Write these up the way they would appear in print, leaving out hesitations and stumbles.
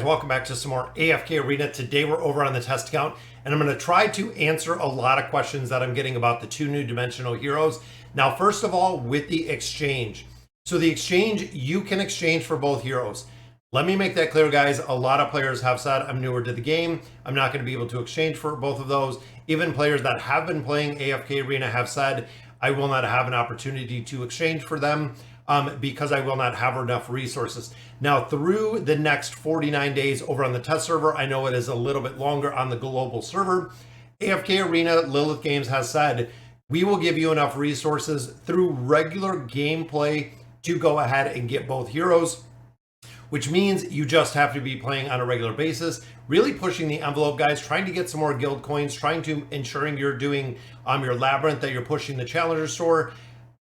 guys, welcome back to some more AFK Arena. Today we're over on the test account and I'm going to try to answer a lot of questions that I'm getting about the two new dimensional heroes. Now, first of all, with the exchange. So the exchange, you can exchange for both heroes. Let me make that clear, guys. A lot of players have said, I'm newer to the game, I'm not going to be able to exchange for both of those. Even players that have been playing AFK Arena have said, I will not have an opportunity to exchange for them because I will not have enough resources. Now, through the next 49 days over on the test server, I know it is a little bit longer on the global server, AFK Arena, Lilith Games has said, we will give you enough resources through regular gameplay to go ahead and get both heroes, which means you just have to be playing on a regular basis, really pushing the envelope, guys, trying to get some more guild coins, trying to ensuring you're doing your labyrinth, that you're pushing the challenger store.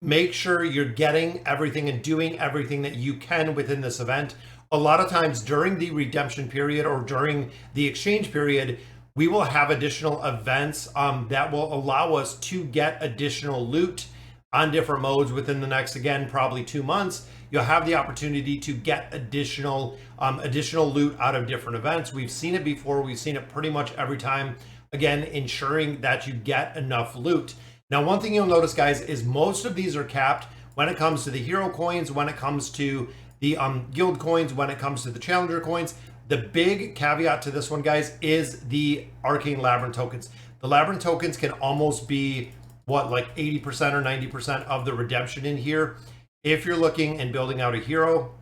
Make sure you're getting everything and doing everything that you can within this event. A lot of times during the redemption period or during the exchange period, we will have additional events that will allow us to get additional loot on different modes within the next, again, probably 2 months. You'll have the opportunity to get additional loot out of different events. We've seen it before. We've seen it pretty much every time. Again, ensuring that you get enough loot. Now, one thing you'll notice, guys, is most of these are capped when it comes to the hero coins, when it comes to the guild coins, when it comes to the challenger coins. The big caveat to this one, guys, is the arcane labyrinth tokens. The labyrinth tokens can almost be, what, like 80% or 90% of the redemption in here. If you're looking and building out a hero,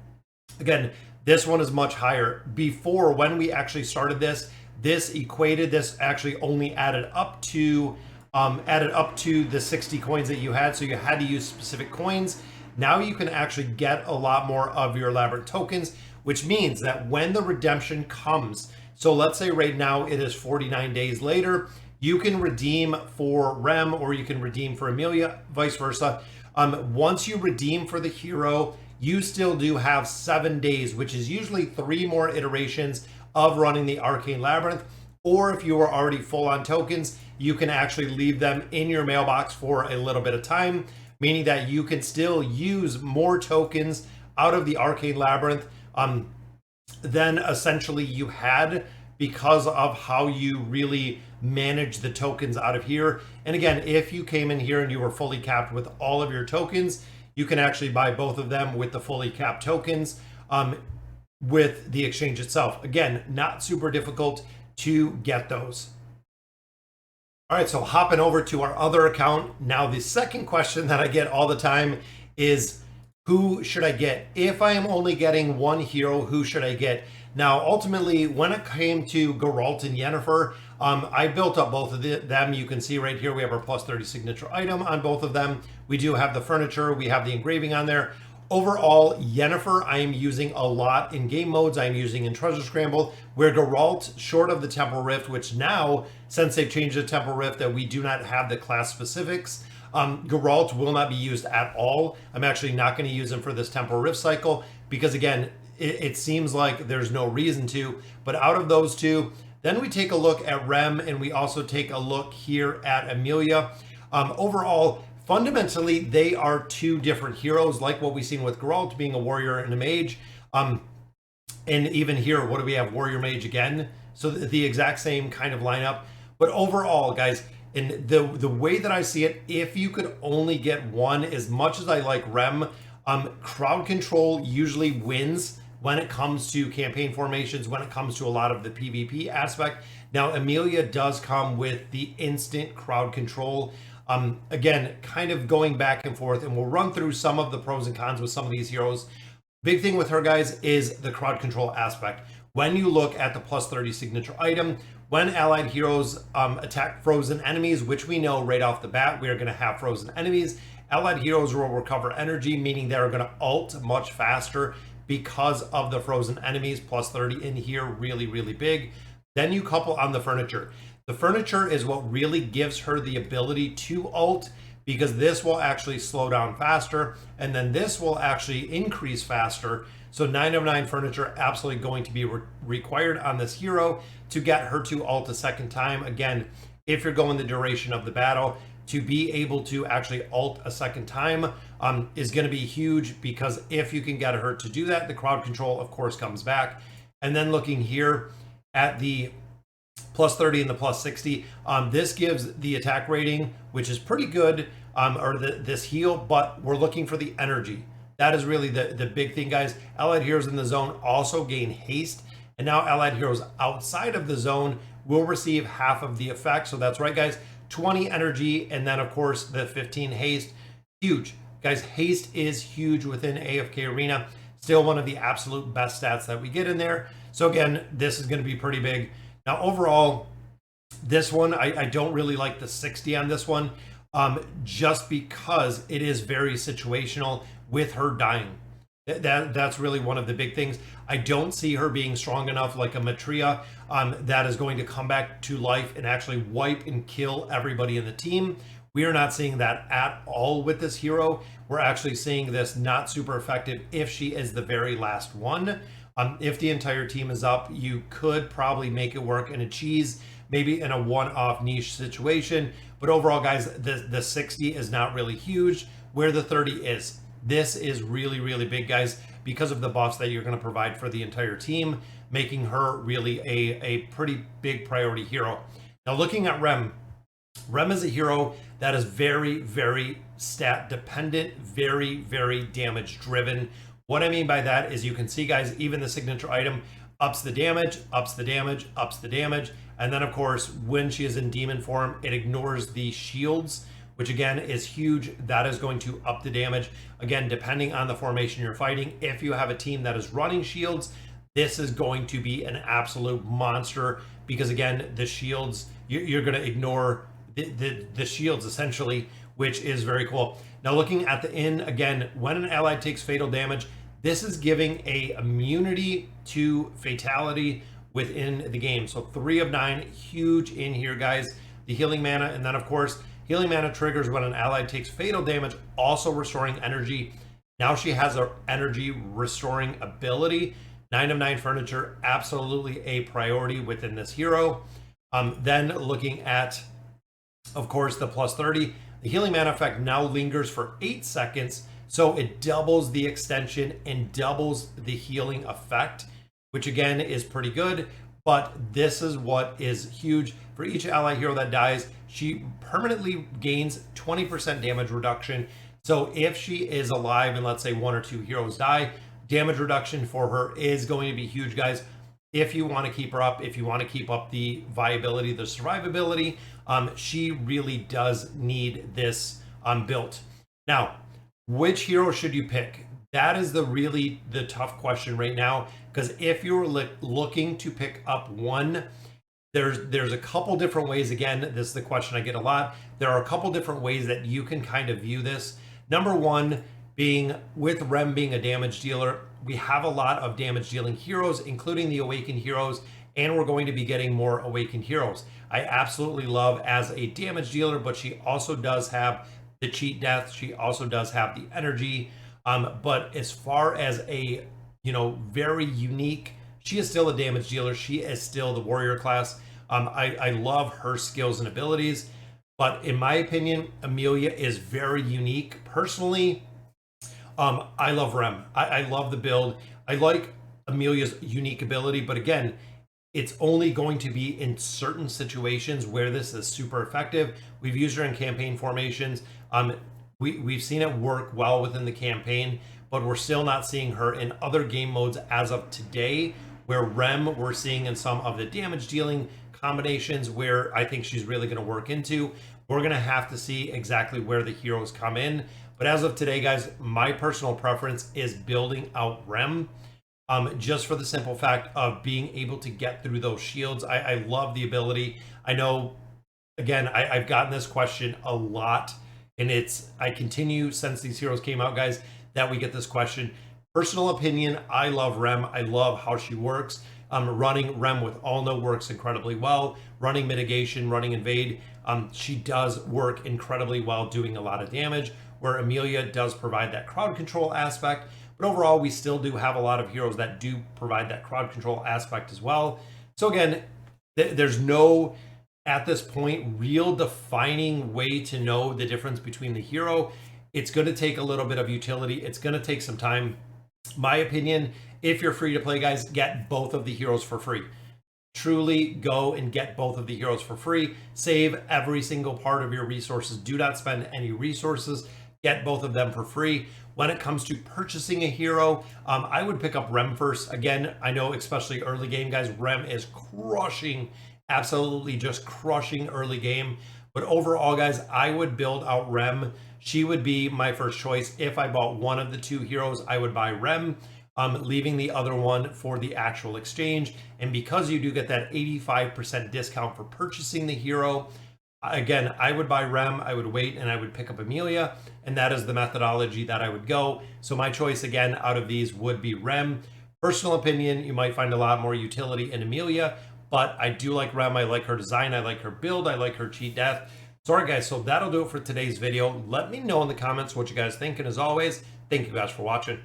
again, this one is much higher. Before, when we actually started this equated, this actually only added up to the 60 coins that you had, so you had to use specific coins. Now you can actually get a lot more of your labyrinth tokens, which means that when the redemption comes, so let's say right now it is 49 days later, you can redeem for Rem or you can redeem for Emeilia, vice versa. Once you redeem for the hero, you still do have 7 days, which is usually 3 more iterations of running the arcane labyrinth. Or if you are already full on tokens, you can actually leave them in your mailbox for a little bit of time, meaning that you can still use more tokens out of the arcane labyrinth than essentially you had, because of how you really manage the tokens out of here. And again, if you came in here and you were fully capped with all of your tokens, you can actually buy both of them with the fully capped tokens with the exchange itself. Again, not super difficult to get those. All right, so hopping over to our other account. Now, the second question that I get all the time is, who should I get? If I am only getting one hero, who should I get? Now, ultimately, when it came to Geralt and Yennefer, I built up both of them. You can see right here, we have our plus 30 signature item on both of them. We do have the furniture, we have the engraving on there. Overall, Yennefer, I am using a lot in game modes. I'm using in Treasure Scramble, where Geralt, short of the Temple Rift, which now, since they've changed the Temple Rift, that we do not have the class specifics, Geralt will not be used at all. I'm actually not going to use him for this Temple Rift cycle, because again, it seems like there's no reason to. But out of those two, then we take a look at Rem, and we also take a look here at Emeilia. Overall, fundamentally, they are two different heroes, like what we've seen with Geralt being a warrior and a mage. And even here, what do we have? Warrior mage again. So the exact same kind of lineup. But overall, guys, in the way that I see it, if you could only get one, as much as I like Rem, crowd control usually wins when it comes to campaign formations, when it comes to a lot of the PvP aspect. Now, Emeilia does come with the instant crowd control. Again, kind of going back and forth, and we'll run through some of the pros and cons with some of these heroes. Big thing with her, guys, is the crowd control aspect. When you look at the plus 30 signature item, when allied heroes attack frozen enemies, which we know right off the bat, we are going to have frozen enemies, allied heroes will recover energy, meaning they're going to ult much faster because of the frozen enemies. Plus 30 in here, really, really big. Then you couple on the furniture. The furniture is what really gives her the ability to ult, because this will actually slow down faster, and then this will actually increase faster. So 9 of 9 furniture absolutely going to be required on this hero to get her to ult a second time. Again, if you're going the duration of the battle, to be able to actually ult a second time is going to be huge, because if you can get her to do that, the crowd control, of course, comes back. And then looking here at the plus 30 and the plus 60, this gives the attack rating, which is pretty good, or this heal, but we're looking for the energy. That is really the big thing, guys. Allied heroes in the zone also gain haste, and now allied heroes outside of the zone will receive half of the effect. So that's right, guys, 20 energy, and then of course the 15 haste. Huge, guys. Haste is huge within AFK Arena. Still one of the absolute best stats that we get in there. So again, this is going to be pretty big. Now overall, this one, I don't really like the 60 on this one, just because it is very situational with her dying. That's really one of the big things. I don't see her being strong enough like a Matria that is going to come back to life and actually wipe and kill everybody in the team. We are not seeing that at all with this hero. We're actually seeing this not super effective if she is the very last one. If the entire team is up, you could probably make it work in a cheese, maybe in a one-off niche situation. But overall, guys, the 60 is not really huge where the 30 is. This is really, really big, guys, because of the buffs that you're going to provide for the entire team, making her really a pretty big priority hero. Now, looking at Rem is a hero that is very, very stat dependent, very, very damage driven. What I mean by that is you can see, guys, even the signature item ups the damage, ups the damage, ups the damage. And then, of course, when she is in demon form, it ignores the shields, which again is huge. That is going to up the damage. Again, depending on the formation you're fighting, if you have a team that is running shields, this is going to be an absolute monster because, again, the shields, you're going to ignore the shields essentially, which is very cool. Now, looking at the in, again, when an ally takes fatal damage, this is giving a immunity to fatality within the game. So 3 of 9, huge in here, guys. The healing mana, and then of course, healing mana triggers when an ally takes fatal damage, also restoring energy. Now she has an energy restoring ability. 9 of 9 furniture, absolutely a priority within this hero. Then looking at, of course, the plus 30, the healing mana effect now lingers for 8 seconds. So it doubles the extension and doubles the healing effect, which again is pretty good. But this is what is huge. For each ally hero that dies, she permanently gains 20% damage reduction. So if she is alive and let's say 1 or 2 heroes die, damage reduction for her is going to be huge, guys. If you want to keep her up, if you want to keep up the viability, the survivability, she really does need this built. Now, which hero should you pick? That is the tough question right now, because if you're looking to pick up one, there's a couple different ways. Again, this is the question I get a lot. There are a couple different ways that you can kind of view this. Number one being with Rem being a damage dealer, we have a lot of damage dealing heroes, including the Awakened heroes, and we're going to be getting more Awakened heroes. I absolutely love as a damage dealer, but she also does have the cheat death. She also does have the energy. But as far as a, very unique, she is still a damage dealer. She is still the warrior class. I love her skills and abilities, but in my opinion, Emeilia is very unique. Personally, I love Rem. I love the build. I like Emelia's unique ability, but again, it's only going to be in certain situations where this is super effective. We've used her in campaign formations. We've seen it work well within the campaign, but we're still not seeing her in other game modes as of today, where Rem we're seeing in some of the damage dealing combinations where I think she's really going to work into. We're going to have to see exactly where the heroes come in. But as of today, guys, my personal preference is building out Rem. Just for the simple fact of being able to get through those shields. I love the ability. I know, again, I've gotten this question a lot, and I continue since these heroes came out, guys, that we get this question. Personal opinion, I love Rem. I love how she works. Running Rem with All No works incredibly well. Running Mitigation, running Invade, she does work incredibly well, doing a lot of damage, where Emeilia does provide that crowd control aspect. But overall, we still do have a lot of heroes that do provide that crowd control aspect as well. So again, there's no, at this point, real defining way to know the difference between the hero. It's going to take a little bit of utility. It's going to take some time. My opinion If you're free to play, guys, get both of the heroes for free. Truly go and get both of the heroes for free. Save every single part of your resources. Do not spend any resources. Get both of them for free. When it comes to purchasing a hero, I would pick up Rem first. Again, I know especially early game, guys, Rem is crushing, absolutely just crushing early game. But overall, guys, I would build out Rem. She would be my first choice. If I bought one of the two heroes, I would buy Rem, leaving the other one for the actual exchange. And because you do get that 85% discount for purchasing the hero, again, I would buy Rem, I would wait, and I would pick up Emeilia, and that is the methodology that I would go. So my choice, again, out of these would be Rem. Personal opinion, you might find a lot more utility in Emeilia, but I do like Rem. I like her design, I like her build, I like her cheat death. So all right, guys, so that'll do it for today's video. Let me know in the comments what you guys think, and as always, thank you guys for watching.